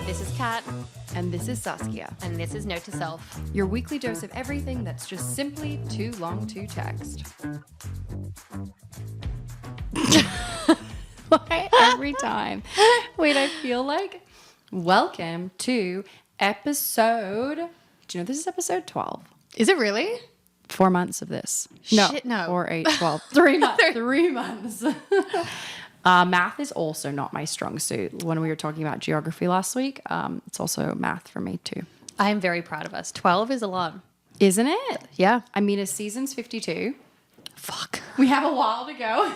This is Kat, And this is Saskia, and this is Note to Self. your weekly dose of everything that's just simply too long to text. Why every time? Wait, I feel like welcome to episode. Do you know this is episode 12? Is it really? 4 months of this. Shit, no. 4, 8, 12. 3 months. 3 months. Math is also not my strong suit. When we were talking about geography last week, it's also math for me too. I am very proud of us. 12 is a lot. Isn't it? Yeah. I mean, a season's 52. Fuck. We have a while to go.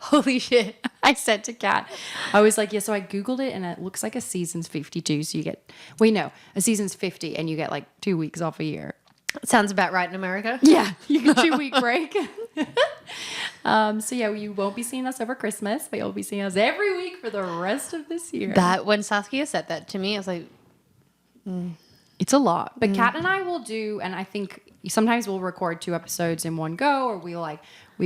Holy shit. I said to Kat, I was like, yeah, so I Googled it and it looks like a season's 52. So you get, a season's 50 and you get like 2 weeks off a year. Sounds about right in America. Yeah, you get a 2-week break. So yeah, you won't be seeing us over Christmas, but you'll be seeing us every week for the rest of this year. That, when Saskia said that to me, I was like, It's a lot. But Kat and I will do, and I think sometimes we'll record 2 episodes in one go, or we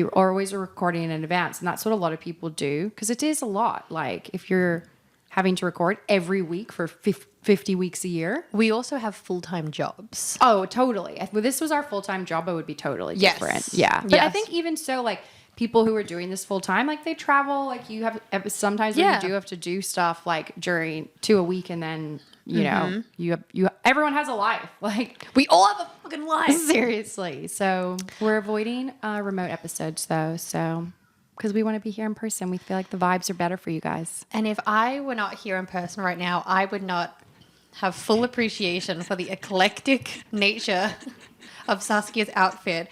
always are recording in advance. And that's what a lot of people do, because it is a lot. Like if you're having to record every week for 50 weeks a year. we also have full-time jobs. Oh, totally. If this was our full-time job, it would be totally Yes. different. Yeah. But I Yes. think even so, like people who are doing this full-time, like they travel, like you have sometimes when Yeah. you do have to do stuff like during 2 a week, and then you know, everyone has a life. Like We all have a fucking life. seriously. So we're avoiding remote episodes though. So because we want to be here in person, we feel like the vibes are better for you guys. And if I were not here in person right now, I would not have full appreciation for the eclectic nature of Saskia's outfit.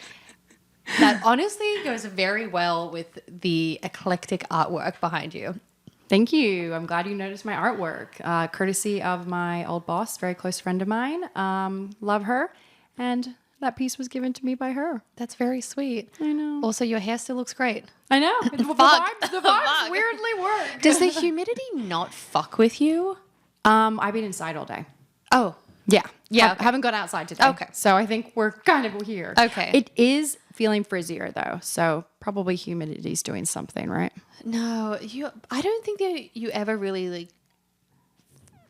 That honestly goes very well with the eclectic artwork behind you. Thank you. I'm glad you noticed my artwork. Courtesy of my old boss, very close friend of mine. Love her. And that piece was given to me by her. That's very sweet. I know. Also, your hair still looks great. I know. The Fuck. vibes Fuck. weirdly work. Does the humidity not fuck with you? I've been inside all day. Oh, Yeah. Yeah, Haven't gone outside today. Okay. So I think we're kind of here. Okay. It is feeling frizzier though. So probably humidity's doing something, right? no. I don't think that you ever really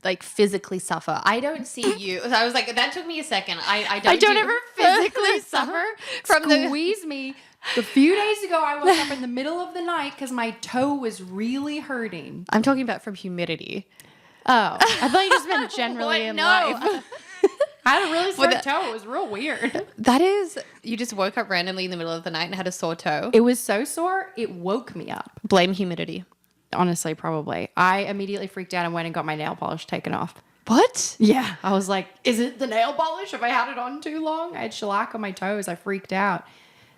like physically suffer. I don't see you. I was like, that took me a second. I don't ever physically suffer from the Squeeze me. A few days ago, I woke up in the middle of the night because my toe was really hurting. I'm talking about from humidity. Oh, I thought you just meant generally What? in No. life. I had a really sore With toe. It was real weird. That is, you just woke up randomly in the middle of the night and had a sore toe. It was so sore, it woke me up. Blame humidity. Honestly, probably. I immediately freaked out and went and got my nail polish taken off. What? Yeah. I was like, is it the nail polish? Have I had it on too long? I had shellac on my toes. I freaked out.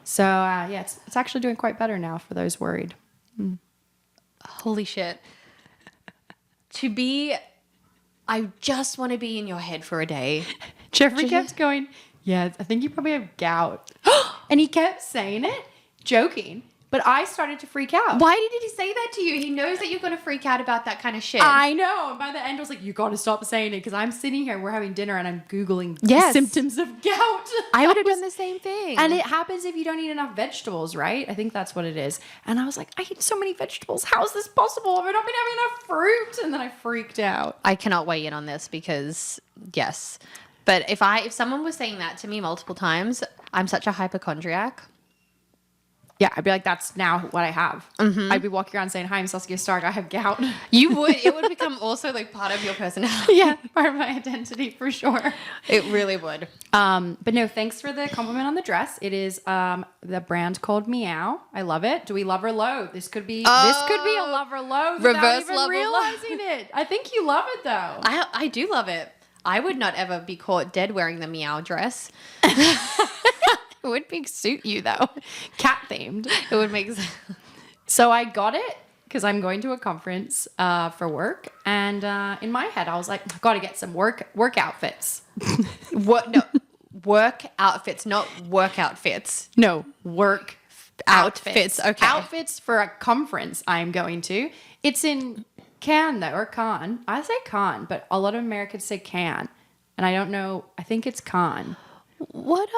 So, yeah, it's actually doing quite better now for those worried. Holy shit. I just want to be in your head for a day. Jeffrey kept going, yeah, I think you probably have gout. And he kept saying it, joking. But I started to freak out. Why did he say that to you? He knows that you're going to freak out about that kind of shit. I know. And by the end, I was like, you got to stop saying it. Because I'm sitting here, we're having dinner, and I'm Googling Yes. symptoms of gout. I would have done the same thing. And it happens if you don't eat enough vegetables, right? I think that's what it is. And I was like, I eat so many vegetables. How is this possible? Have I not been having enough fruit? And then I freaked out. I cannot weigh in on this because, yes. But if someone was saying that to me multiple times, I'm such a hypochondriac. Yeah, I'd be like, that's now what I have. I'd be walking around saying, hi, I'm Saskia Stark. I have gout. It would become also like part of your personality. Yeah, part of my identity for sure. It really would. But no, thanks for the compliment on the dress. It is the brand called Meow. I love it. Do we love or loathe? This could be a love or loathe without Reverse even love or realizing it. I think you love it though. I do love it. I would not ever be caught dead wearing the Meow dress. It would suit you though. Cat themed. It would make sense. So I got it because I'm going to a conference for work. And in my head, I was like, I've got to get some work outfits. Work outfits, not work outfits. No, work Outfits, okay. Outfits for a conference I'm going to. It's in Cannes though, or Cannes. I say Cannes, but a lot of Americans say Cannes. And I don't know. I think it's Cannes. What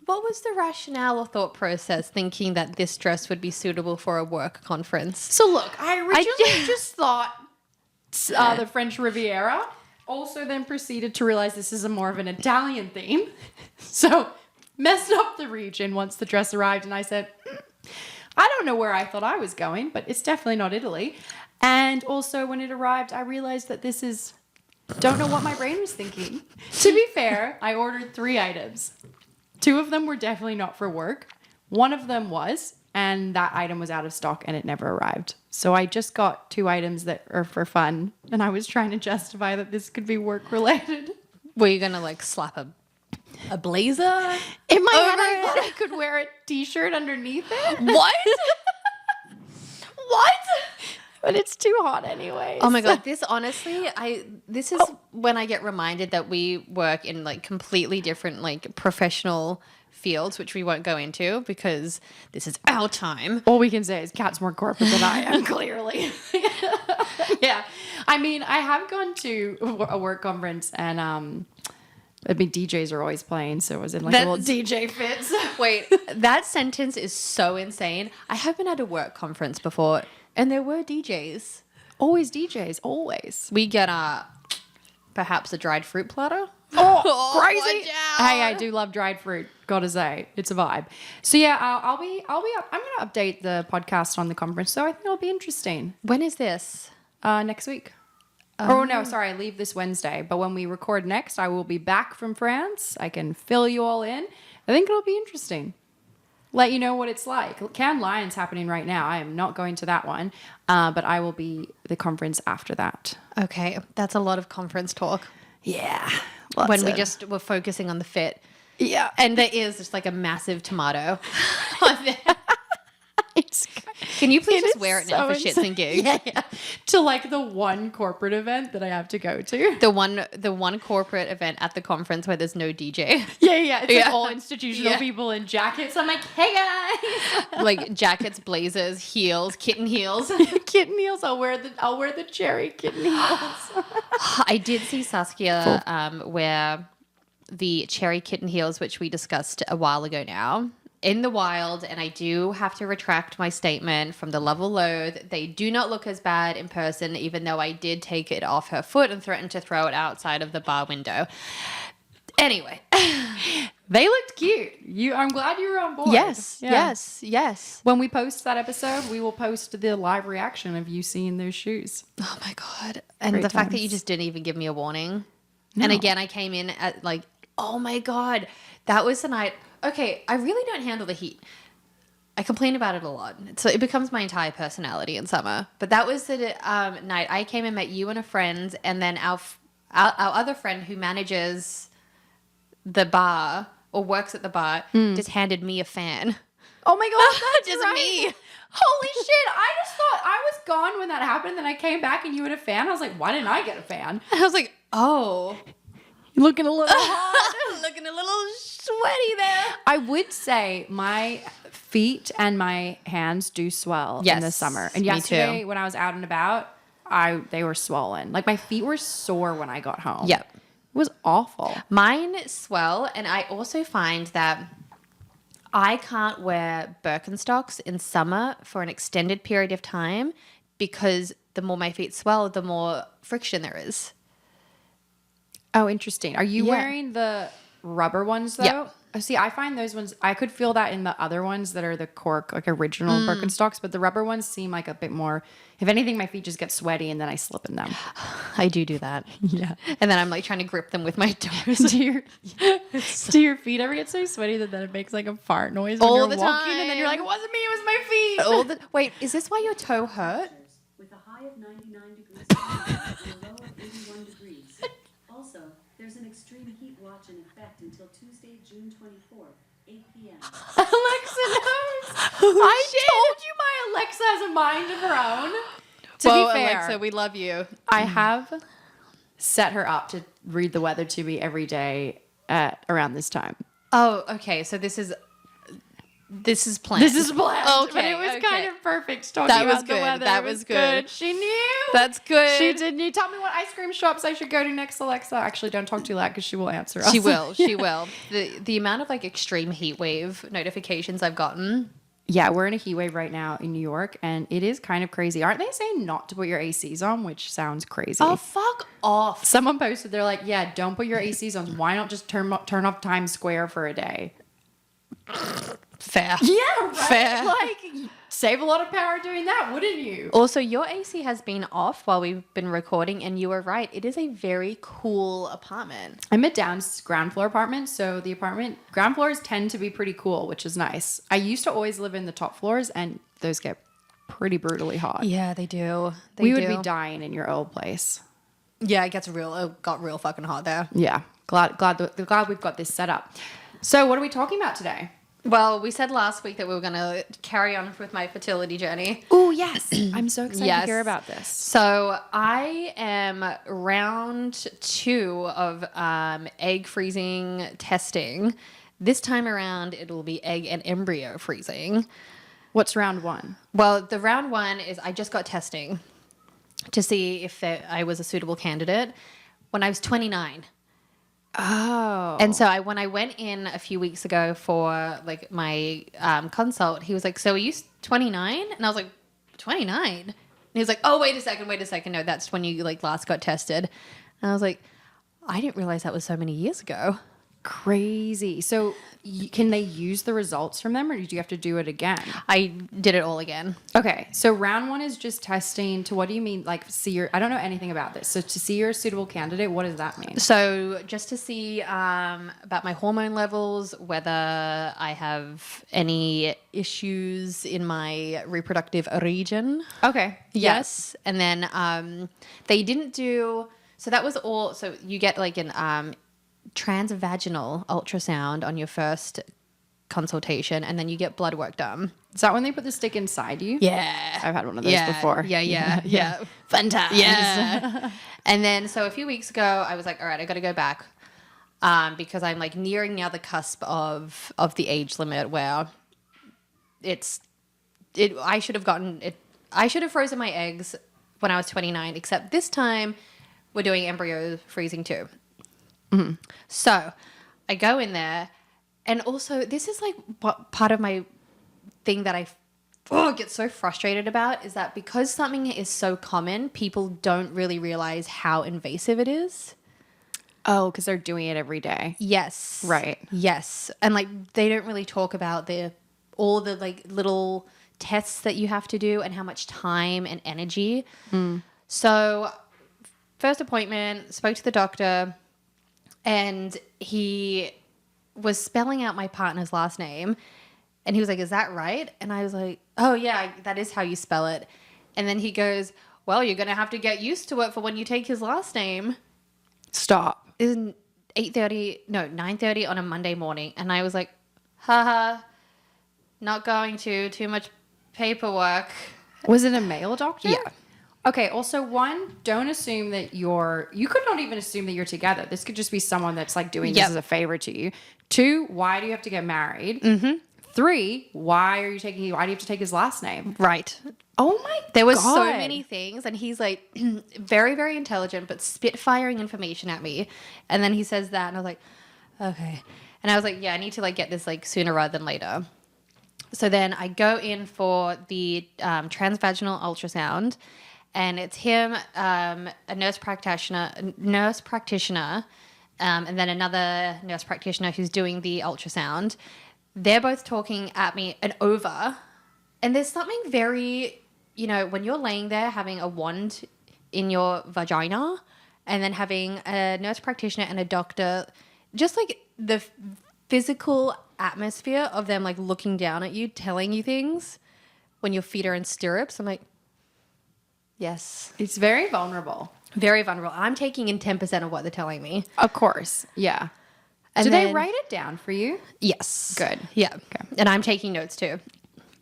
what was the rationale or thought process thinking that this dress would be suitable for a work conference? So look, I originally just thought the French Riviera. Also then proceeded to realize this is more of an Italian theme. So messed up the region once the dress arrived. And I said, I don't know where I thought I was going, but it's definitely not Italy. And also when it arrived, I realized that this is... Don't know what my brain was thinking. To be fair, I ordered 3 items. 2 of them were definitely not for work. 1 of them was, and that item was out of stock and it never arrived. So I just got 2 items that are for fun, and I was trying to justify that this could be work related. Were you gonna like slap a blazer? In my head, I thought I could wear a t-shirt underneath it. What? What? But it's too hot anyways. Oh my God. This honestly, this is when I get reminded that we work in like completely different like professional fields, which we won't go into because this is our time. All we can say is Kat's more corporate than I am, clearly. Yeah. I mean, I have gone to a work conference and I mean, DJs are always playing, so it was in like a little DJ fits. Wait, that sentence is so insane. I have been at a work conference before and there were DJs. Always DJs, always. We get perhaps a dried fruit platter. Oh, crazy! Watch out. Hey, I do love dried fruit. Gotta say, it's a vibe. So yeah, I'll be up. I'm gonna update the podcast on the conference, so I think it'll be interesting. When is this? Next week. Oh no, sorry, I leave this Wednesday. But when we record next, I will be back from France. I can fill you all in. I think it'll be interesting. Let you know what it's like. Cannes Lion's happening right now. I am not going to that one, but I will be the conference after that. Okay, that's a lot of conference talk. Yeah. When we just were focusing on the fit. Yeah. And there is just like a massive tomato on there. Can you please just wear it now for shits and gigs? Yeah. To like the one corporate event that I have to go to. The one corporate event at the conference where there's no DJ. Yeah. It's like all institutional people in jackets. I'm like, hey guys. Like jackets, blazers, heels, kitten heels. Kitten heels. I'll wear the cherry kitten heels. I did see Saskia wear the cherry kitten heels, which we discussed a while ago now, in the wild, and I do have to retract my statement from the Love or Loathe. They do not look as bad in person, even though I did take it off her foot and threatened to throw it outside of the bar window. Anyway. They looked cute. I'm glad you were on board. Yes. When we post that episode, we will post the live reaction of you seeing those shoes. Oh my God. And the fact that you just didn't even give me a warning. No. And again, I came in at like, oh my God, that was the night. Okay, I really don't handle the heat. I complain about it a lot. So it becomes my entire personality in summer. But that was the night I came and met you and a friend, and then our other friend who manages the bar or works at the bar just handed me a fan. Oh my God, that's just right. me. Holy shit, I just thought I was gone when that happened. Then I came back and you had a fan. I was like, why didn't I get a fan? I was like, oh. Looking a little hot. Looking a little sweaty there. I would say my feet and my hands do swell in the summer. And yesterday when I was out and about, they were swollen. Like my feet were sore when I got home. Yep. It was awful. Mine swell, and I also find that I can't wear Birkenstocks in summer for an extended period of time because the more my feet swell, the more friction there is. Oh, interesting. Are you wearing the rubber ones though? Yeah. See, I find those ones, I could feel that in the other ones that are the cork, like original Birkenstocks, but the rubber ones seem like a bit more, if anything, my feet just get sweaty and then I slip in them. I do that. Yeah. And then I'm like trying to grip them with my toes. Do your feet ever get so sweaty that then it makes like a fart noise when All you're the walking time. and then you're like, it wasn't me, it was my feet. Wait, is this why your toe hurt? With a high of 99 degrees and a low of 81 degrees. Also, there's an extreme heat watch in effect until Tuesday, June 24th, 8 p.m. Alexa knows. I told you my Alexa has a mind of her own. To be fair, Alexa, we love you. I have set her up to read the weather to me every day at around this time. Oh, okay. So this is This is planned. This is planned. Okay, But it was okay. kind of perfect talking That was about the good. weather. That It was good. She knew. That's good. She did. You tell me what ice cream shops I should go to next, Alexa. Actually, don't talk too loud because she will answer us. She will. She will. The amount of like extreme heat wave notifications I've gotten. Yeah, we're in a heat wave right now in New York, and it is kind of crazy. Aren't they saying not to put your ACs on, which sounds crazy? Oh, fuck off. Someone posted, they're like, yeah, don't put your ACs on. Why not just turn off Times Square for a day? Fair. Yeah, right? Fair. Like, save a lot of power doing that, wouldn't you? Also, your AC has been off while we've been recording, and you were right. It is a very cool apartment. I'm a ground floor apartment, so the ground floors tend to be pretty cool, which is nice. I used to always live in the top floors, and those get pretty brutally hot. Yeah, they do. We would be dying in your old place. Yeah, it got real fucking hot there. Yeah, glad we've got this set up. So, what are we talking about today? Well, we said last week that we were going to carry on with my fertility journey. Oh, yes. I'm so excited to hear about this. So I am round 2 of egg freezing testing. This time around, it will be egg and embryo freezing. What's round 1? Well, the round 1 is I just got testing to see if I was a suitable candidate when I was 29. Oh. And so when I went in a few weeks ago for like my consult, he was like, "So are you 29?" And I was like, "29?" And he was like, "Oh, wait a second. No, that's when you like last got tested." And I was like, "I didn't realize that was so many years ago." Crazy. So can they use the results from them, or did you have to do it again? I did it all again. Okay. So round 1 is just testing to, what do you mean? Like I don't know anything about this. So to see you're a suitable candidate, what does that mean? So just to see about my hormone levels, whether I have any issues in my reproductive region. Okay. Yes. And then they didn't do, so that was all. So you get like an transvaginal ultrasound on your first consultation, and then you get blood work done. Is that when they put the stick inside you? Yeah. I've had one of those before. Yeah. Fun times. Yeah. And then so a few weeks ago, I was like, all right, I got to go back because I'm like nearing now the cusp of the age limit where I should have frozen my eggs when I was 29, except this time we're doing embryo freezing too. Mm-hmm. So I go in there, and also this is like part of my thing that I get so frustrated about is that because something is so common, people don't really realize how invasive it is. Oh, because they're doing it every day. Yes. Right. Yes. And like they don't really talk about all the like little tests that you have to do and how much time and energy. So first appointment, spoke to the doctor, and he was spelling out my partner's last name, and he was like, "Is that right?" And I was like, "Oh yeah, that is how you spell it." And then he goes, "Well, you're going to have to get used to it for when you take his last name." Stop. Is 9:30 on a Monday morning. And I was like, haha, not going to, too much paperwork. Was it a male doctor? Yeah. Okay, also don't assume that you could not even assume that you're together. This could just be someone that's like doing this as a favor to you. 2, why do you have to get married? Mm-hmm. 3, why do you have to take his last name? Right. Oh my God. There were so many things, and he's like very, very intelligent, but spitfiring information at me. And then he says that, and I was like, okay. And I was like, yeah, I need to like get this like sooner rather than later. So then I go in for the transvaginal ultrasound, and it's him, a nurse practitioner, and then another nurse practitioner who's doing the ultrasound. They're both talking at me and over, and there's something very, when you're laying there having a wand in your vagina, and then having a nurse practitioner and a doctor, just like the physical atmosphere of them like looking down at you, telling you things when your feet are in stirrups. I'm like, yes. It's very vulnerable. Very vulnerable. I'm taking in 10% of what they're telling me. Of course. Yeah. And Do then, they write it down for you? Yes. Good. Yeah. Okay. And I'm taking notes too.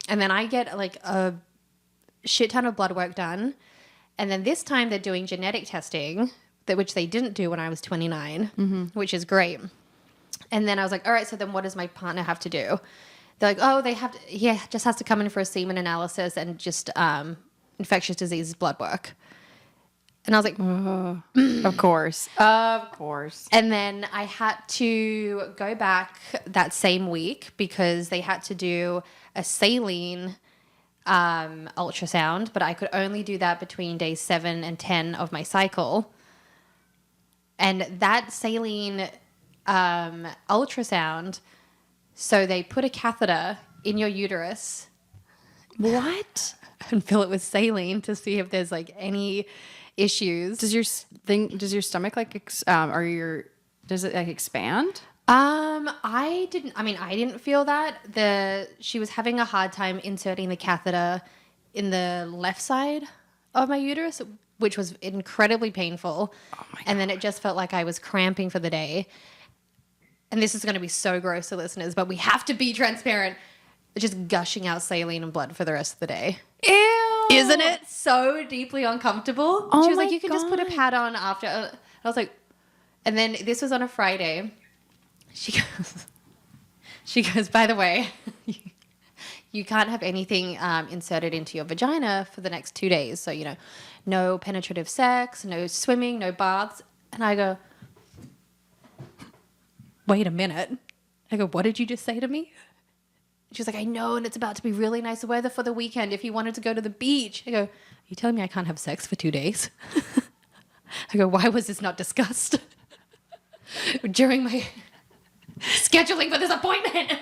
And then I get like a shit ton of blood work done. And then this time they're doing genetic testing, which they didn't do when I was 29, which is great. And then I was like, all right, so then what does my partner have to do? they're like, oh, just has to come in for a semen analysis and just infectious diseases blood work. And I was like, Of course. Of course. and then I had to go back that same week because they had to do a saline ultrasound, but I could only do that between days 7 and 10 of my cycle. And that saline ultrasound, so they put a catheter in your uterus. What? And fill it with saline to see if there's like any issues. Does your stomach like does it like expand? I didn't feel that. She was having a hard time inserting the catheter in the left side of my uterus, which was incredibly painful. Oh my God. And then it just felt like I was cramping for the day. And this is going to be so gross to listeners, but we have to be transparent. Just gushing out saline and blood for the rest of the day. Ew. Isn't it so deeply uncomfortable? Oh She was my like, you can just put a God. pad on after. I was like, and then this was on a Friday. She goes, by the way, you can't have anything inserted into your vagina for the next 2 days. So, no penetrative sex, no swimming, no baths. And I go, wait a minute. I go, what did you just say to me? She was like, I know, and it's about to be really nice weather for the weekend if you wanted to go to the beach. I go, are you telling me I can't have sex for 2 days? I go, why was this not discussed during my scheduling for this appointment?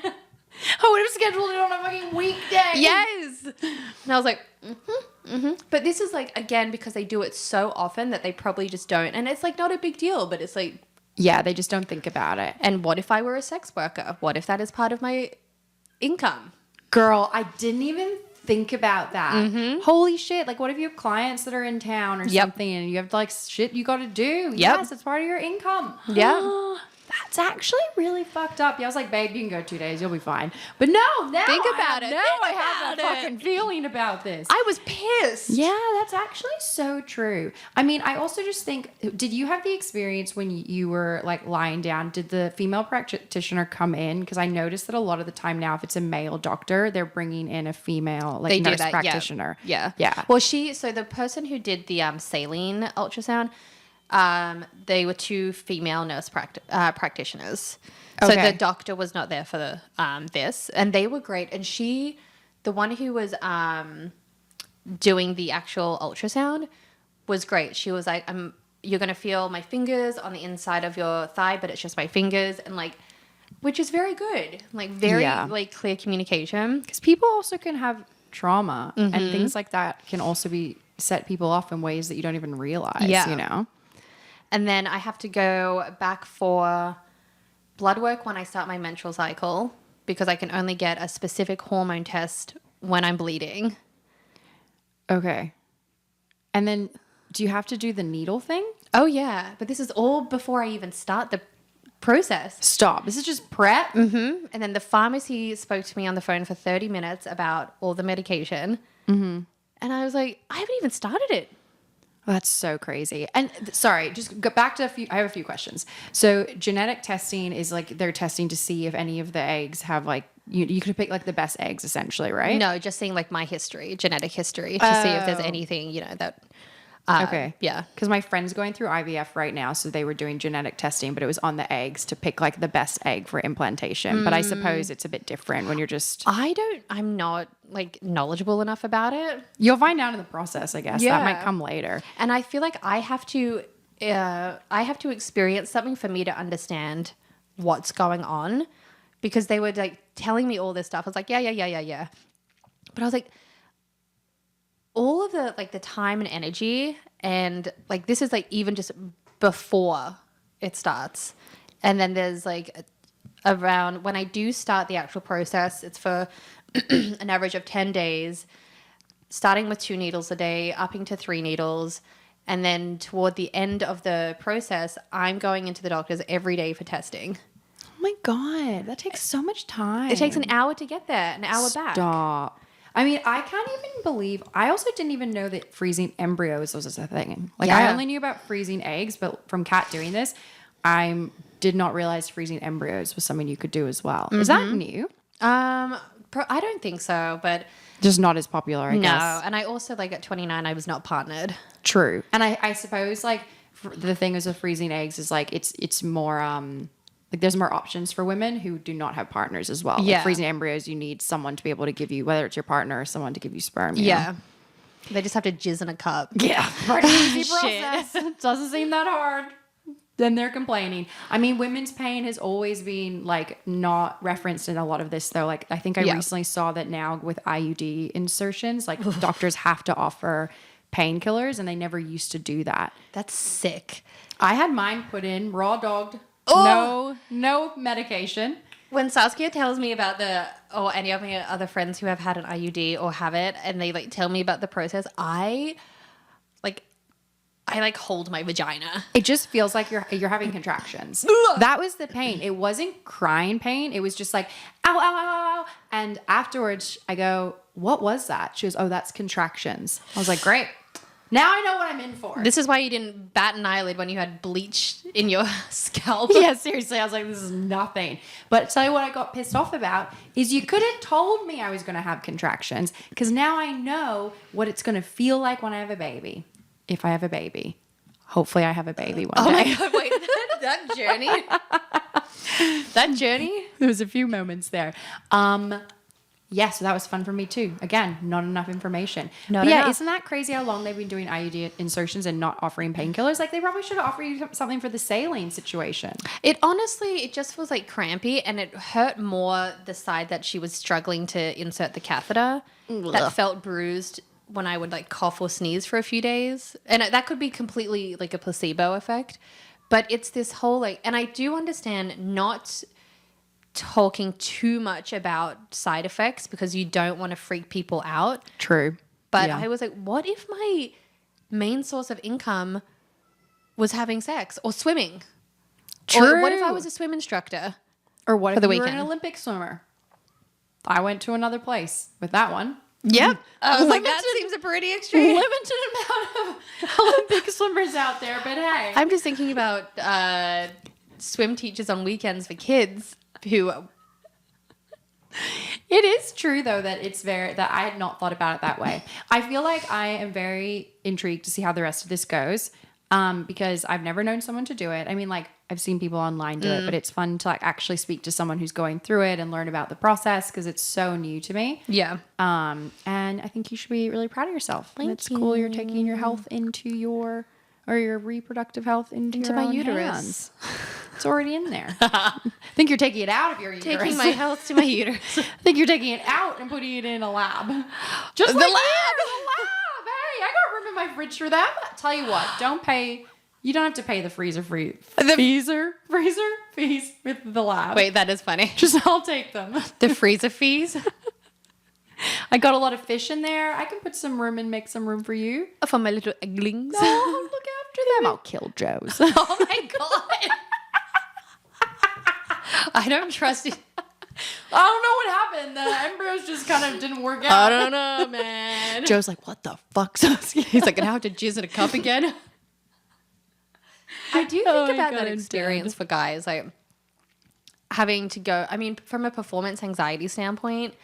I would have scheduled it on a fucking weekday. Yes. And I was like, But this is like, again, because they do it so often that they probably just don't. And it's like not a big deal, but it's like, Yeah, they just don't think about it. and what if I were a sex worker? What if that is part of my income? Girl, I didn't even think about that. Holy shit. Like, what if you have clients that are in town or something and you have like shit you got to do? Yes, it's part of your income. Yeah. That's actually really fucked up. Yeah, I was like, babe, you can go 2 days. You'll be fine. But no, now Think about it. Now Think I have about that it. fucking feeling about this. I was pissed. Yeah, that's actually so true. I mean, I also just think, did you have the experience when you were like lying down? Did the female practitioner come in? Because I noticed that a lot of the time now, if it's a male doctor, they're bringing in a female like They do nurse that, yeah. practitioner. Yeah. Yeah. Well, so the person who did the saline ultrasound, they were 2 female nurse practitioners. So Okay. the doctor was not there for the this, and they were great. And the one who was doing the actual ultrasound, was great. She was like, you're gonna feel my fingers on the inside of your thigh, but it's just my fingers, and like, which is very good, like very like clear communication. Because people also can have trauma and things like that can also set people off in ways that you don't even realize, you know? And then I have to go back for blood work when I start my menstrual cycle because I can only get a specific hormone test when I'm bleeding. Okay. And then do you have to do the needle thing? Oh, yeah. But this is all before I even start the process. Stop. This is just prep? And then the pharmacy spoke to me on the phone for 30 minutes about all the medication. And I was like, I haven't even started it. That's so crazy. And sorry, just go back to I have a few questions. So genetic testing is like they're testing to see if any of the eggs have like, you could pick like the best eggs essentially, right? No, just seeing like my history, genetic history, to see if there's anything, that. Okay. Yeah. Because my friend's going through IVF right now, so they were doing genetic testing, but it was on the eggs to pick like the best egg for implantation. But I suppose it's a bit different when you're just... I'm not like knowledgeable enough about it. You'll find out in the process, I guess. Yeah. That might come later. And I feel like I have to experience something for me to understand what's going on, because they were like telling me all this stuff. I was like, yeah. But I was like, all of the like the time and energy, and like this is like even just before it starts, and then there's like around when I do start the actual process, it's for an average of 10 days, starting with 2 needles a day, upping to 3 needles, and then toward the end of the process, I'm going into the doctors every day for testing. Oh my God. That takes so much time. It takes an hour to get there, an hour back. Stop. I mean, I can't even believe... I also didn't even know that freezing embryos was a thing. Like, I only knew about freezing eggs, but from Kat doing this, I did not realize freezing embryos was something you could do as well. Is that new? I don't think so, but Just not as popular, I no. guess. And I also like at 29, I was not partnered. True. And I suppose like the thing is with freezing eggs is like it's more like there's more options for women who do not have partners as well. Yeah. Like freezing embryos, you need someone to be able to give you, whether it's your partner or someone to give you sperm. you know? Yeah. They just have to jizz in a cup. Yeah. Pretty easy Shit. process. Doesn't seem that hard. Then they're complaining. I mean, women's pain has always been like not referenced in a lot of this though. Like I think I Yeah. recently saw that now with IUD insertions, like doctors have to offer painkillers and they never used to do that. That's sick. I had mine put in raw dogged. Oh. No medication. When Saskia tells me about or any of my other friends who have had an IUD or have it, and they like tell me about the process, I hold my vagina. It just feels like you're having contractions. That was the pain. It wasn't crying pain. It was just like, ow, ow, ow, ow, ow. And afterwards I go, what was that? She goes, oh, that's contractions. I was like, great. Now I know what I'm in for. This is why you didn't bat an eyelid when you had bleach in your scalp. Yeah, seriously. I was like, this is nothing. But tell you what I got pissed off about is you could have told me I was going to have contractions because now I know what it's going to feel like when I have a baby. If I have a baby. Hopefully I have a baby one Oh day. my God, wait, that journey? That journey? There was a few moments there. Yeah, so that was fun for me too. Again, not enough information. Not But yeah, enough. isn't that crazy how long they've been doing IUD insertions and not offering painkillers? Like they probably should have offered you something for the saline situation. It honestly, it just feels like crampy, and it hurt more the side that she was struggling to insert the catheter. That felt bruised when I would like cough or sneeze for a few days. And that could be completely like a placebo effect. But it's this whole like, and I do understand not talking too much about side effects because you don't want to freak people out. True. But Yeah. I was like, what if my main source of income was having sex or swimming? True. Or what if I was a swim instructor? Or what for if the you were an weekend? Olympic swimmer? I went to another place with that one. Yep. I was like, that Limited- seems a pretty extreme. Limited amount of Olympic swimmers out there, but hey. I'm just thinking about swim teachers on weekends for kids who It is true though that I had not thought about it that way. I feel like I am very intrigued to see how the rest of this goes. Because I've never known someone to do it. I mean, like I've seen people online do it, but it's fun to like actually speak to someone who's going through it and learn about the process because it's so new to me. yeah. And I think you should be really proud of yourself. And it's cool you're taking your health into your reproductive health into your my own uterus. hands. It's already in there. I think you're taking it out of your uterus. Taking my health to my uterus. I think you're taking it out and putting it in a lab. Just The like lab! here, the lab. Hey, I got room in my fridge for that. Tell you what, you don't have to pay the freezer fees with the lab. Wait, that is funny. Just I'll take them. The freezer fees I got a lot of fish in there. I can put some room and make some room for you. for my little egglings. Oh, look after them. I'll kill Joe's. Oh my God. I don't trust you. I don't know what happened. The embryos just kind of didn't work out. I don't know, man. Joe's like, what the fuck, Saskia? He's like, gonna have to jizz in a cup again. I do think Oh my about God, that I'm experience for guys, like having to go. I mean, from a performance anxiety standpoint,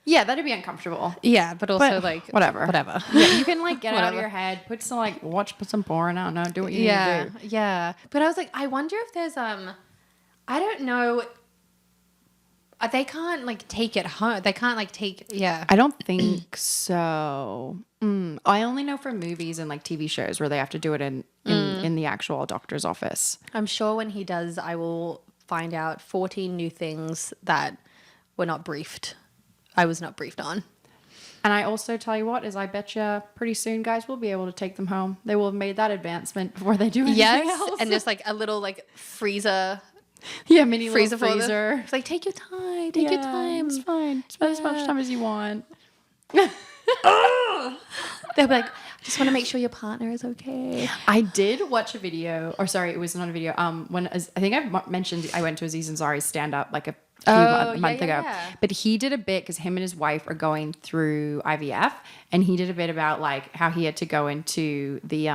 Yeah, that'd be uncomfortable. yeah, but also But like whatever. whatever. Yeah, you can like get out of Whatever. your head, put some porn. I don't know, do what you need Yeah, to do. yeah. But I was like, I wonder if there's I don't know. They can't like take it home. They can't like take. Yeah. I don't think so. I only know from movies and like TV shows where they have to do it in the actual doctor's office. I'm sure when he does, I will find out 14 new things that were not briefed. I was not briefed on. And I also tell you what is I bet you pretty soon guys will be able to take them home. They will have made that advancement before they do anything Yes, else. and there's like a little like freezer yeah, mini freezer little for them. freezer. It's like take your time, take your Yeah, time. It's fine. Spend as much time as you want. They'll be like, I just want to make sure your partner is okay. I did watch a video, or sorry, it was not a video. When I think I've mentioned I went to Aziz Ansari's stand up like a month ago, but he did a bit because him and his wife are going through IVF, and he did a bit about like how he had to go into the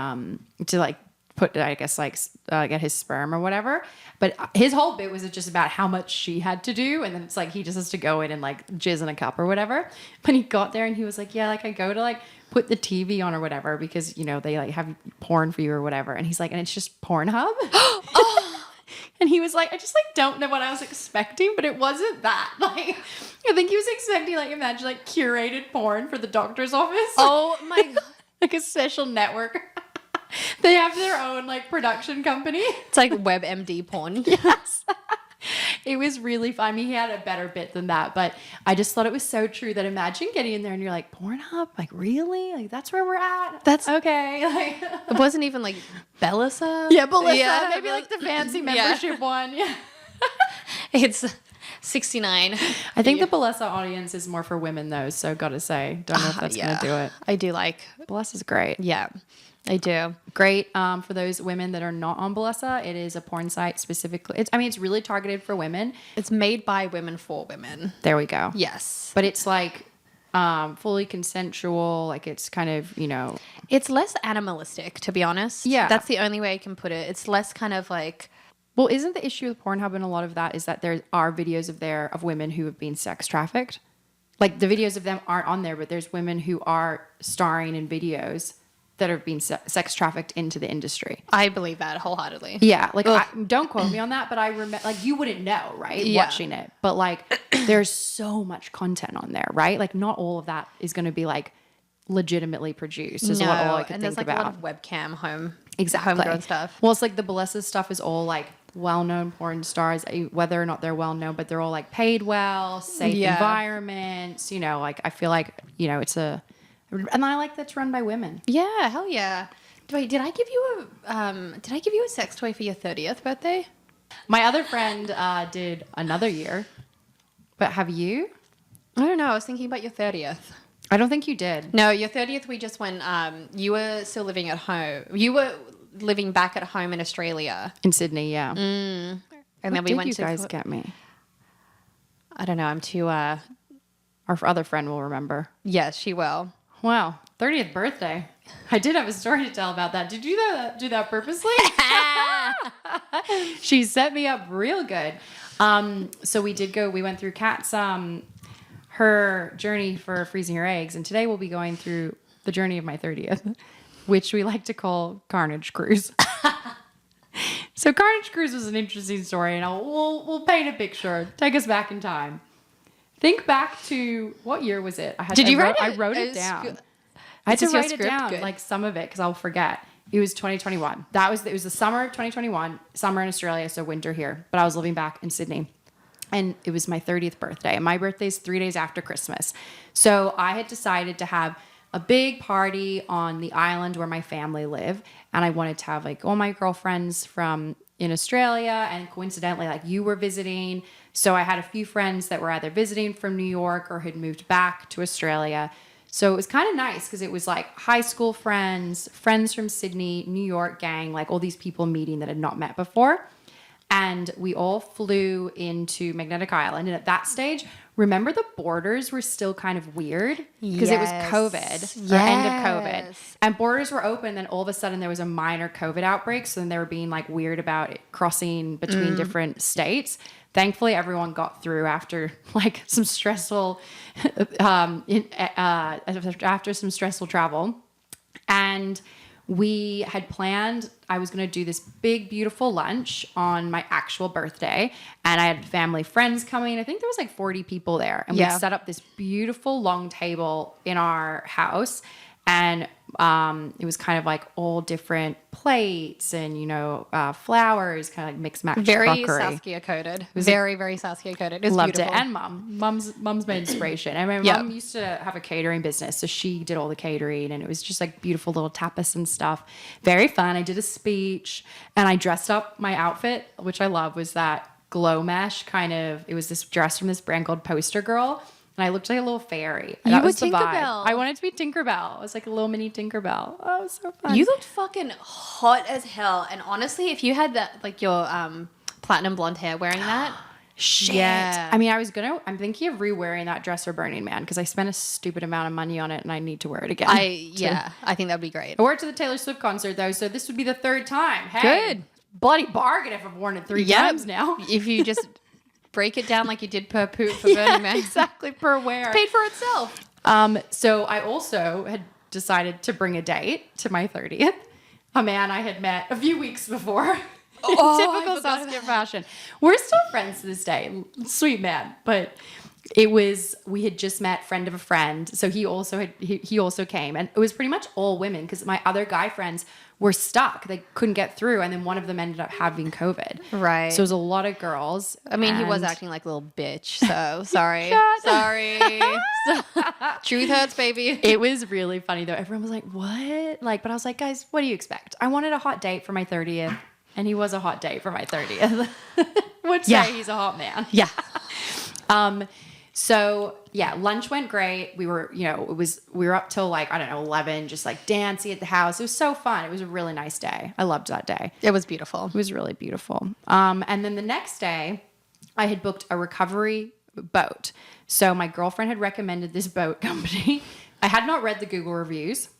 to like put, I guess, like get his sperm or whatever. But his whole bit was just about how much she had to do. And then it's like he just has to go in and like jizz in a cup or whatever. But he got there and he was like, yeah, like I go to like put the TV on or whatever because, you know, they like have porn for you or whatever. And he's like, and it's just Pornhub. And he was like, I just like don't know what I was expecting, but it wasn't that. Like, I think he was expecting like, imagine like curated porn for the doctor's office. Oh my God. Like a special network. They have their own like production company. It's like WebMD porn. Yes. It was really fun. I mean, he had a better bit than that, but I just thought it was so true that imagine getting in there and you're like, Pornhub? Like, really? Like, that's where we're at? That's okay. Like, It wasn't even like Bellisa. yeah, Belissa. Yeah, Maybe like the fancy membership one. Yeah. It's 69. I think the Belissa audience is more for women though, so gotta say, don't know if that's gonna do it. I do like. Belissa's great. Yeah, I do. Great for those women that are not on Belissa. It is a porn site specifically. It's really targeted for women. It's made by women for women. There we go. Yes. But it's like fully consensual. Like it's kind of, you know. It's less animalistic, to be honest. Yeah. That's the only way I can put it. It's less kind of like. Well, isn't the issue with Pornhub and a lot of that is that there are videos of women who have been sex trafficked? Like the videos of them aren't on there, but there's women who are starring in videos that are being sex trafficked into the industry. I believe that wholeheartedly. Yeah, like don't quote me on that, but I remember like you wouldn't know, right? Yeah. Watching it, but like there's so much content on there, right? Like not all of that is going to be like legitimately produced. Is all I can and think there's like about. a lot of webcam Exactly. homegrown stuff. Well, it's like the Belissa stuff is all like well-known porn stars, whether or not they're well-known, but they're all like paid well, safe environments. You know, like I feel like, you know, and I like that's run by women. Yeah, hell yeah. Wait, did I give you a sex toy for your 30th birthday? My other friend did another year, but have you? I don't know. I was thinking about your 30th. I don't think you did. No, your 30th, we just went, you were still living at home. You were living back at home in Australia. In Sydney, yeah. And What then we did went you to. guys get me? I don't know. I'm too. Our other friend will remember. Yes, she will. Wow, 30th birthday. I did have a story to tell about that. Did you do that purposely? She set me up real good. So we went through Kat's her journey for freezing her eggs, and today we'll be going through the journey of my 30th, which we like to call Carnage Cruise. So Carnage Cruise was an interesting story, and we'll paint a picture. Take us back in time. Think back to what year was it? I wrote it down. I had to write it down, like some of it, because I'll forget. It was 2021. It was the summer of 2021, summer in Australia, so winter here. But I was living back in Sydney. And it was my 30th birthday. And my birthday is 3 days after Christmas. So I had decided to have a big party on the island where my family live. And I wanted to have like all my girlfriends from in Australia. And coincidentally, like you were visiting. So I had a few friends that were either visiting from New York or had moved back to Australia. So it was kind of nice because it was like high school friends from Sydney, New York gang, like all these people meeting that had not met before. And we all flew into Magnetic Island. And at that stage, remember the borders were still kind of weird because it was COVID, or end of COVID. And borders were open. Then all of a sudden there was a minor COVID outbreak. So then they were being like weird about it crossing between different states. Thankfully, everyone got through after like some stressful, after some stressful travel. And we had planned, I was going to do this big, beautiful lunch on my actual birthday. And I had family friends coming. I think there was like 40 people there. And we set up this beautiful long table in our house. And it was kind of like all different plates and, you know, flowers, kind of like mixed match Very crockery. Saskia coded. Very Saskia coded. It was Loved beautiful. it. And mom's my inspiration. And my mom used to have a catering business, so she did all the catering, and it was just like beautiful little tapas and stuff. Very fun. I did a speech, and I dressed up. My outfit, which I love, was that glow mesh kind of. It was this dress from this brand called Poster Girl. And I looked like a little fairy. You that were was the vibe. Tinkerbell. I wanted to be Tinkerbell. I was like a little mini Tinkerbell. Oh, it was so fun. You looked fucking hot as hell. And honestly, if you had that, like your platinum blonde hair wearing that, Shit. Yeah. I mean, I'm thinking of re-wearing that dress for Burning Man because I spent a stupid amount of money on it and I need to wear it again. I think that'd be great. I wore it to the Taylor Swift concert though, so this would be the third time. Hey, Good. bloody bargain if I've worn it 3 Yep. times now. If you just break it down like you did per poop for Burning Man. Exactly, per wear. Paid for itself. So I also had decided to bring a date to my 30th. A man I had met a few weeks before. Oh, Typical Saskia fashion. We're still friends to this day. Sweet man. But we had just met, friend of a friend. So he also came, and it was pretty much all women because my other guy friends were stuck. They couldn't get through. And then one of them ended up having COVID. Right. So it was a lot of girls. I mean, he was and- acting like a little bitch. So sorry. Shut Sorry. Truth hurts, baby. It was really funny though. Everyone was like, what? Like, but I was like, guys, what do you expect? I wanted a hot date for my 30th. And he was a hot date for my 30th. Would say Yeah. he's a hot man. Yeah. So yeah, lunch went great. We were up till like, I don't know, 11, just like dancing at the house. It was so fun. It was a really nice day. I loved that day. It was beautiful. It was really beautiful. And then the next day I had booked a recovery boat. So my girlfriend had recommended this boat company. I had not read the Google reviews.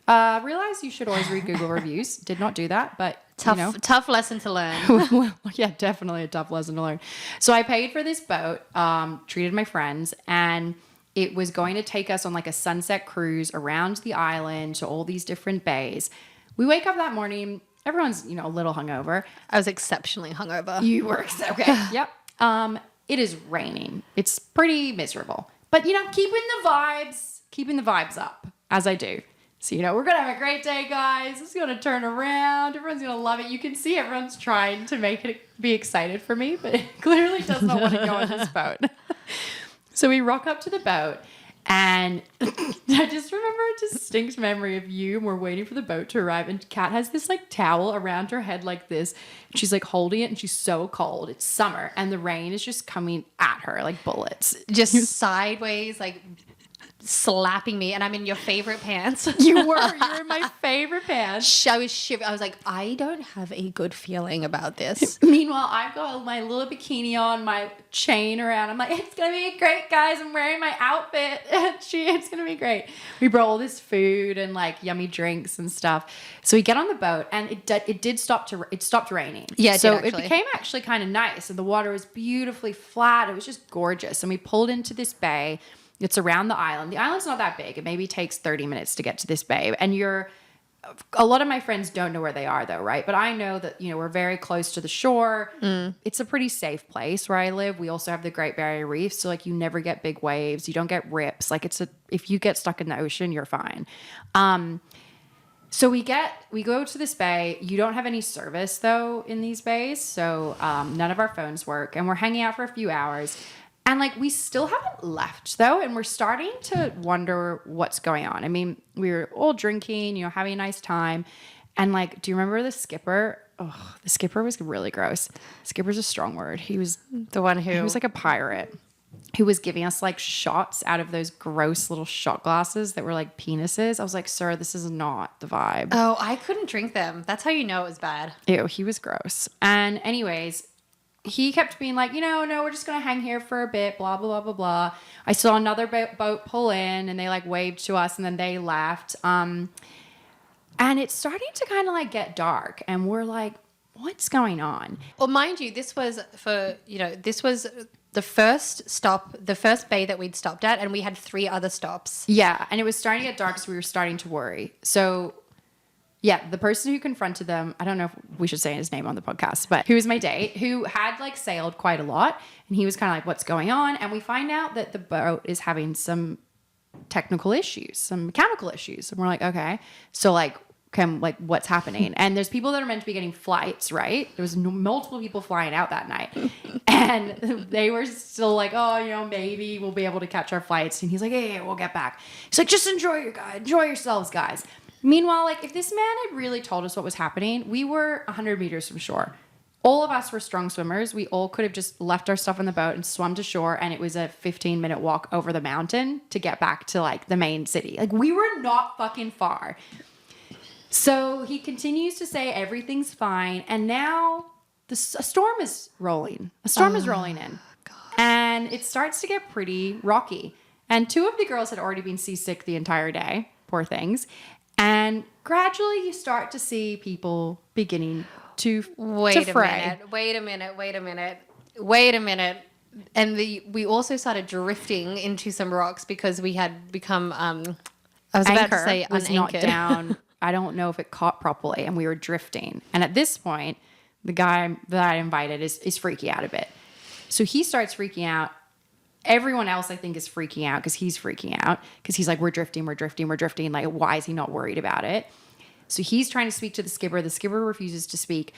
Realized you should always read Google reviews. Did not do that, but Tough lesson to learn. well, yeah, definitely a tough lesson to learn. So I paid for this boat, treated my friends, and it was going to take us on like a sunset cruise around the island to all these different bays. We wake up that morning, everyone's, a little hungover. I was exceptionally hungover. You were, okay, yep. It is raining. It's pretty miserable, but keeping the vibes up as I do. So, we're going to have a great day, guys. It's going to turn around. Everyone's going to love it. You can see everyone's trying to make it be excited for me, but it clearly does not want to go on this boat. So we rock up to the boat, and I just remember a distinct memory of you, and we're waiting for the boat to arrive, and Kat has this like towel around her head like this. And she's like holding it, and she's so cold. It's summer, and the rain is just coming at her like bullets. Just sideways, like slapping me, and I'm in your favorite pants. You were in my favorite pants. I was shivering. I was like, I don't have a good feeling about this. Meanwhile, I've got my little bikini on, my chain around. I'm like, it's gonna be great, guys. I'm wearing my outfit. It's gonna be great. We brought all this food and like yummy drinks and stuff. So we get on the boat, and it stopped raining. Yeah, it became actually kind of nice, and the water was beautifully flat. It was just gorgeous, and we pulled into this bay. It's around the island. The island's not that big. It maybe takes 30 minutes to get to this bay. And a lot of my friends don't know where they are though, right? But I know that, we're very close to the shore. It's a pretty safe place where I live. We also have the Great Barrier Reef. So like you never get big waves. You don't get rips. Like if you get stuck in the ocean, you're fine. So we go to this bay. You don't have any service though in these bays. So none of our phones work, and we're hanging out for a few hours. And like we still haven't left though, and we're starting to wonder what's going on. I mean, we were all drinking, having a nice time. And like, do you remember the skipper? Oh, the skipper was really gross. Skipper's a strong word. He was The one who he was like a pirate who was giving us like shots out of those gross little shot glasses that were like penises. I was like, sir, this is not the vibe. Oh, I couldn't drink them. That's how you know it was bad. Ew, he was gross. And anyways, he kept being like, no, we're just going to hang here for a bit, blah, blah, blah, blah, blah. I saw another boat pull in, and they like waved to us, and then they left. And it's starting to kind of like get dark, and we're like, what's going on? Well, mind you, this was the first stop, the first bay that we'd stopped at, and we had 3 other stops. Yeah, and it was starting to get dark, so we were starting to worry. So yeah, the person who confronted them, I don't know if we should say his name on the podcast, but who was my date, who had like sailed quite a lot. And he was kind of like, what's going on? And we find out that the boat is having some technical issues, some mechanical issues. And we're like, okay. So like, what's happening? And there's people that are meant to be getting flights, right? There was multiple people flying out that night. And they were still like, oh, maybe we'll be able to catch our flights. And he's like, hey, we'll get back. He's like, just enjoy yourselves, guys. Meanwhile, like if this man had really told us what was happening, we were 100 meters from shore. All of us were strong swimmers. We all could have just left our stuff on the boat and swum to shore, and it was a 15-minute walk over the mountain to get back to like the main city. Like we were not fucking far. So he continues to say everything's fine, and now a storm is rolling. A storm is rolling in. God. And it starts to get pretty rocky. And 2 of the girls had already been seasick the entire day. Poor things. And gradually you start to see people beginning to fray. Wait a minute. And we also started drifting into some rocks because we had become, I was about to say was not unanchored. down. I don't know if it caught properly, and we were drifting. And at this point, the guy that I invited is freaking out a bit. So he starts freaking out. Everyone else, I think, is freaking out because he's freaking out because he's like, we're drifting. Like, why is he not worried about it? So he's trying to speak to the skipper. The skipper refuses to speak.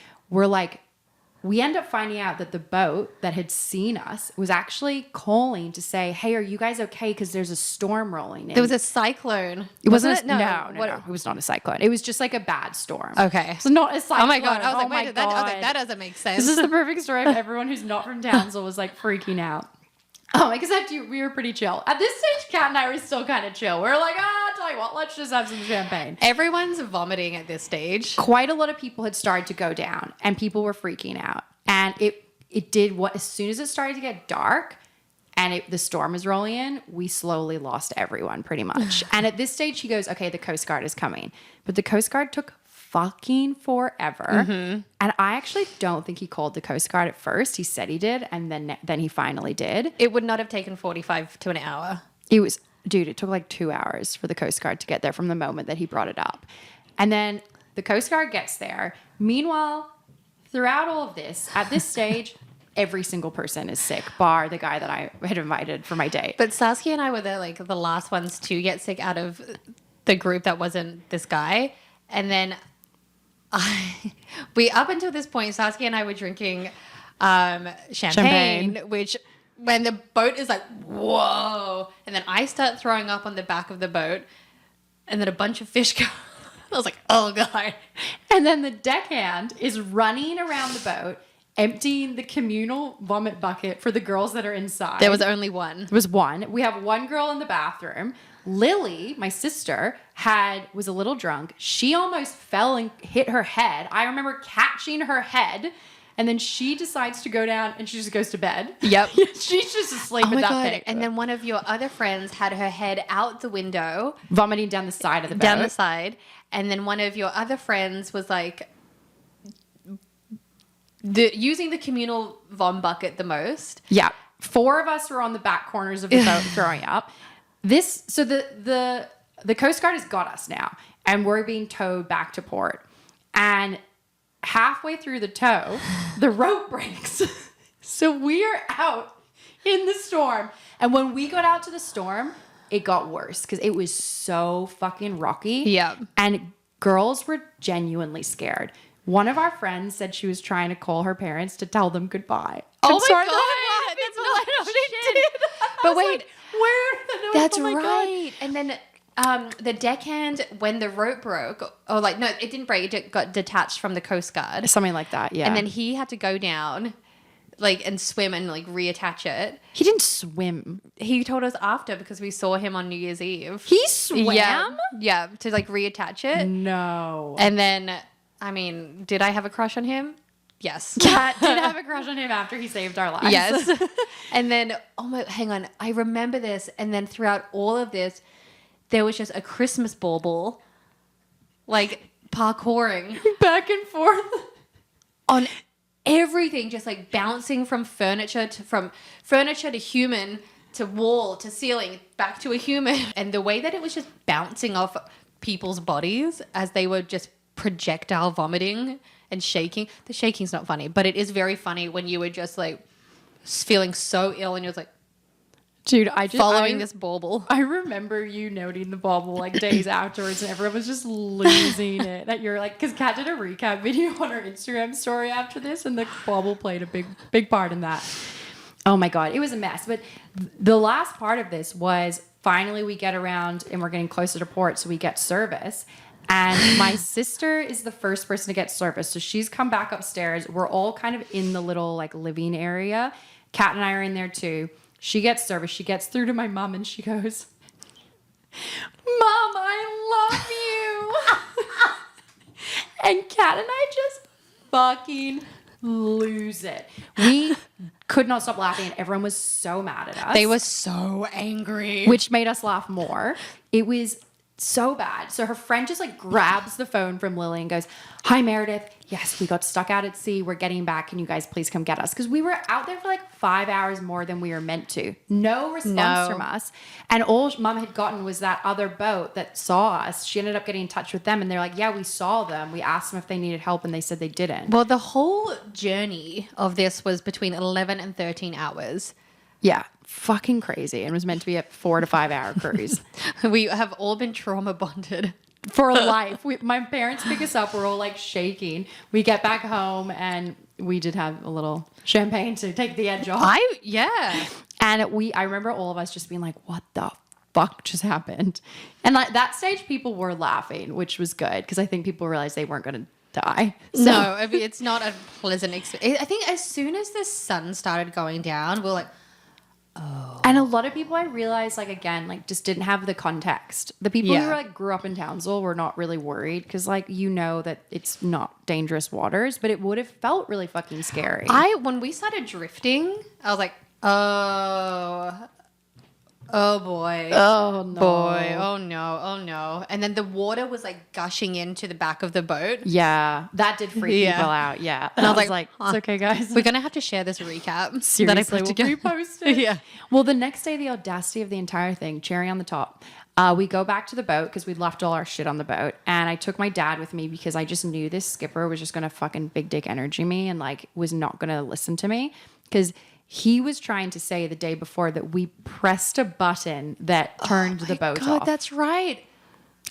We end up finding out that the boat that had seen us was actually calling to say, hey, are you guys okay? Because there's a storm rolling in. There was a cyclone. It wasn't. No. No. It was not a cyclone. It was just like a bad storm. Okay. So not a cyclone. Oh my God. I was like, my wait, God. that doesn't make sense. This is the perfect story of everyone who's not from Townsville was like freaking out. Oh, except we were pretty chill. At this stage, Kat and I were still kind of chill. We were like, tell you what, let's just have some champagne. Everyone's vomiting at this stage. Quite a lot of people had started to go down and people were freaking out. And it did what, as soon as it started to get dark and the storm is rolling in, we slowly lost everyone pretty much. And at this stage, he goes, okay, the Coast Guard is coming. But the Coast Guard took fucking forever. And I actually don't think he called the Coast Guard at first. He said he did. And then he finally did. It would not have taken 45 to an hour. It took like 2 hours for the Coast Guard to get there from the moment that he brought it up. And then the Coast Guard gets there. Meanwhile, throughout all of this, at this stage, every single person is sick, bar the guy that I had invited for my date. But Saskia and I were the last ones to get sick out of the group that wasn't this guy. And then up until this point, Saskia and I were drinking champagne, which when the boat is like, whoa. And then I start throwing up on the back of the boat. And then a bunch of fish go. I was like, oh, God. And then the deckhand is running around the boat, emptying the communal vomit bucket for the girls that are inside. There was only one. There was one. We have one girl in the bathroom. Lily, my sister, was a little drunk. She almost fell and hit her head. I remember catching her head. And then she decides to go down and she just goes to bed. Yep. She's just asleep Oh at my that God. picture. And then one of your other friends had her head out the window. Vomiting down the side of the boat. Down the side. And then one of your other friends was like using the communal vom bucket the most. Yeah. 4 of us were on the back corners of the boat throwing up. So the Coast Guard has got us now. And we're being towed back to port. And halfway through the tow, the rope breaks. So we are out in the storm. And when we got out to the storm, it got worse because it was so fucking rocky. Yeah. And girls were genuinely scared. One of our friends said she was trying to call her parents to tell them goodbye. Oh I'm my sorry, God. That's not what she did. But But wait, wait, where are the notes? that's Oh my God. right. And then the deckhand, when the rope broke, or like, no, it didn't break. It got detached from the Coast Guard. Something like that, yeah. And then he had to go down and swim and reattach it. He didn't swim. He told us after because we saw him on New Year's Eve. He swam? Yeah, to reattach it. No. And then, I mean, did I have a crush on him? Yes. Kat did have a crush on him after he saved our lives. Yes. And then, hang on. I remember this. And then throughout all of this, there was just a Christmas bauble, parkouring Back and forth. on everything, just bouncing from furniture to human to wall to ceiling back to a human. And the way that it was just bouncing off people's bodies as they were just projectile vomiting and shaking. The shaking's not funny, but it is very funny when you were just feeling so ill and you're just Dude, following this bauble. I remember you noting the bauble days afterwards and everyone was just losing it. That you're because Kat did a recap video on her Instagram story after this and the bauble played a big part in that. Oh my God, it was a mess. But the last part of this was finally we get around and we're getting closer to port, so we get service. And my sister is the first person to get service. So she's come back upstairs. We're all kind of in the little living area. Kat and I are in there too. She gets service. She gets through to my mom and she goes, Mom, I love you. And Kat and I just fucking lose it. We could not stop laughing, and everyone was so mad at us. They were so angry. Which made us laugh more. It was so bad. So her friend just like grabs the phone from Lily and goes, "Hi, Meredith. Yes, we got stuck out at sea. We're getting back. Can you guys please come get us?" Because we were out there for like 5 hours more than we were meant to. No response from us. And all Mum had gotten was that other boat that saw us. She ended up getting in touch with them, and they're like, "Yeah, we saw them. We asked them if they needed help, and they said they didn't." Well, the whole journey of this was between 11 and 13 hours. Yeah, fucking crazy. And was meant to be a 4 to 5 hour cruise. We have all been trauma bonded. For life. My parents pick us up. We're all like shaking. We get back home and we did have a little champagne to take the edge off. And I remember all of us just being like, what the fuck just happened? And like that stage, people were laughing, which was good because I think people realized they weren't going to die. So. No, I mean, it's not a pleasant experience. I think as soon as the sun started going down, we're like, oh. And a lot of people I realized, like, again, like, just didn't have the context. The people who like grew up in Townsville were not really worried because, like, you know that it's not dangerous waters, but it would have felt really fucking scary. When we started drifting, I was like, oh boy. Oh no. Boy. Oh no. Oh no. And then the water was like gushing into the back of the boat. Yeah. That did freak people out. Yeah. And I was like, it's okay, guys. We're going to have to share this recap. Seriously, that I put we'll together. repost it. Yeah. Well, the next day, the audacity of the entire thing, cherry on the top. We go back to the boat because we'd left all our shit on the boat. And I took my dad with me because I just knew this skipper was just going to fucking big dick energy me and like was not going to listen to me. Because he was trying to say the day before that we pressed a button that turned the boat off. That's right.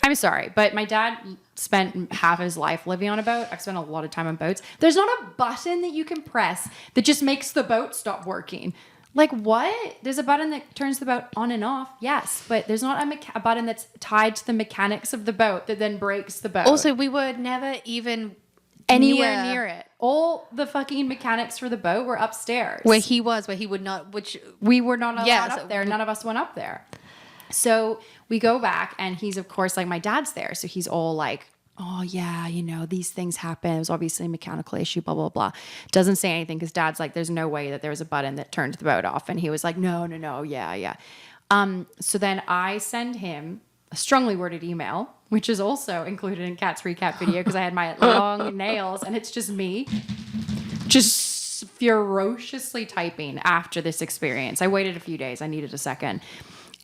I'm sorry, but my dad spent half his life living on a boat. I've spent a lot of time on boats. There's not a button that you can press that just makes the boat stop working. Like what? There's a button that turns the boat on and off. Yes, but there's not a button that's tied to the mechanics of the boat that then breaks the boat. Also, we were never even anywhere near it. All the fucking mechanics for the boat were upstairs. Where he would not, which we were not allowed up there. None of us went up there. So we go back and he's, of course, like my dad's there. So he's all like, oh yeah, you know, these things happen. It was obviously a mechanical issue, blah, blah, blah. Doesn't say anything because dad's like, there's no way that there was a button that turned the boat off. And he was like, no, yeah. So then I send him a strongly worded email, which is also included in Kat's recap video because I had my long nails and it's just me just ferociously typing after this experience. I waited a few days. I needed a second.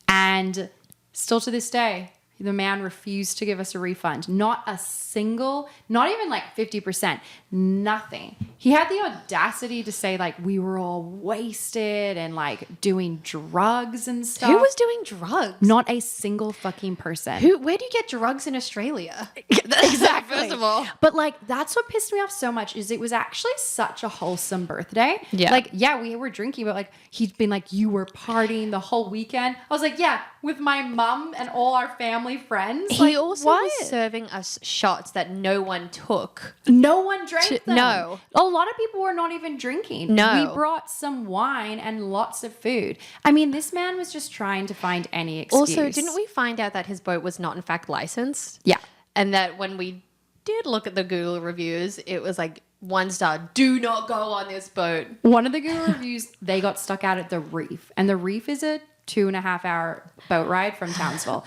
And still to this day, the man refused to give us a refund. Not a single, not even like 50%, nothing. He had the audacity to say like we were all wasted and like doing drugs and stuff. Who was doing drugs? Not a single fucking person. Where do you get drugs in Australia? Exactly. First of all. But like that's what pissed me off so much is it was actually such a wholesome birthday. Yeah. Like, yeah, we were drinking, but like he'd been like, you were partying the whole weekend. I was like, yeah, with my mum and all our family friends. He like, also what? was serving us shots that no one took. No one drank them. No. A lot of people were not even drinking. No. We brought some wine and lots of food. I mean, this man was just trying to find any excuse. Also, didn't we find out that his boat was not in fact licensed? Yeah. And that when we did look at the Google reviews, it was like 1 star, do not go on this boat. One of the Google reviews, they got stuck out at the Reef. And the Reef is a 2.5 hour boat ride from Townsville.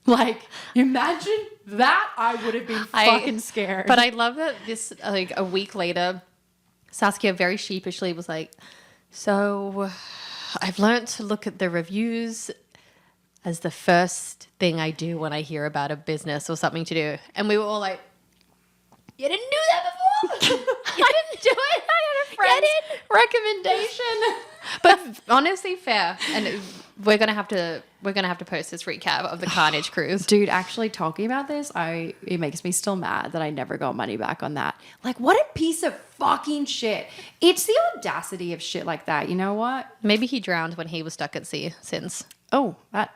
Like, imagine that. I would have been fucking scared. But I love that this, like a week later, Saskia very sheepishly was like, so I've learned to look at the reviews as the first thing I do when I hear about a business or something to do. And we were all like, you didn't do that before? You didn't do it? I had a friend's recommendation. But honestly, fair. And we're gonna have to post this recap of the Carnage Cruise. Dude, actually talking about this, it makes me still mad that I never got money back on that. Like, what a piece of fucking shit. It's the audacity of shit like that. You know what? Maybe he drowned when he was stuck at sea since. Oh, that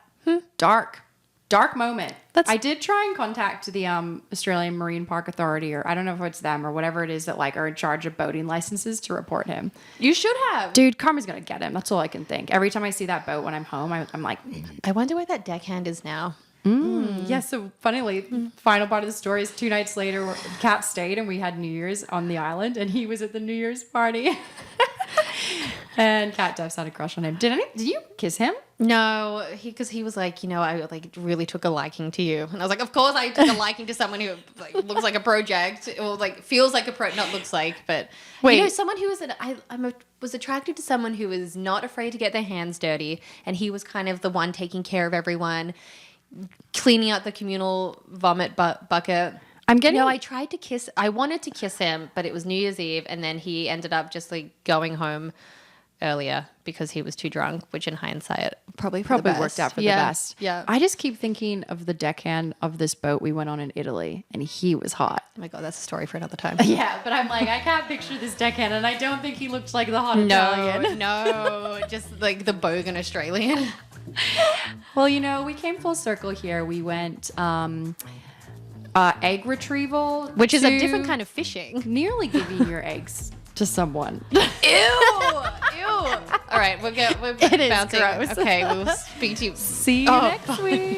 dark moment. I did try and contact the Australian Marine Park Authority, or I don't know if it's them or whatever it is that like are in charge of boating licenses to report him. You should have. Dude, karma's gonna get him. That's all I can think. Every time I see that boat when I'm home, I'm like, I wonder where that deckhand is now. Yeah, so funnily, final part of the story is 2 nights later, Kat stayed and we had New Year's on the island and he was at the New Year's party. And Kat Devs had a crush on him. Did you kiss him? No, because he was like, I like really took a liking to you, and I was like, of course I took a liking to someone who like looks like a project, or like feels like not looks like, but Wait. someone who was was attracted to someone who was not afraid to get their hands dirty, and he was kind of the one taking care of everyone, cleaning out the communal vomit bucket. I wanted to kiss him, but it was New Year's Eve, and then he ended up just like going home earlier because he was too drunk, which in hindsight probably Worked out for the best. Yeah. I just keep thinking of the deckhand of this boat we went on in Italy, and he was hot. Oh my God, that's a story for another time. Yeah, but I'm like, I can't picture this deckhand, and I don't think he looks like the hot Italian. No, just like the bogan Australian. Well, we came full circle here. We went egg retrieval, Which is a different kind of fishing. nearly giving your eggs to someone. Ew. All right, we're It is bouncing. gross. Okay, we'll speak to you. See you next week.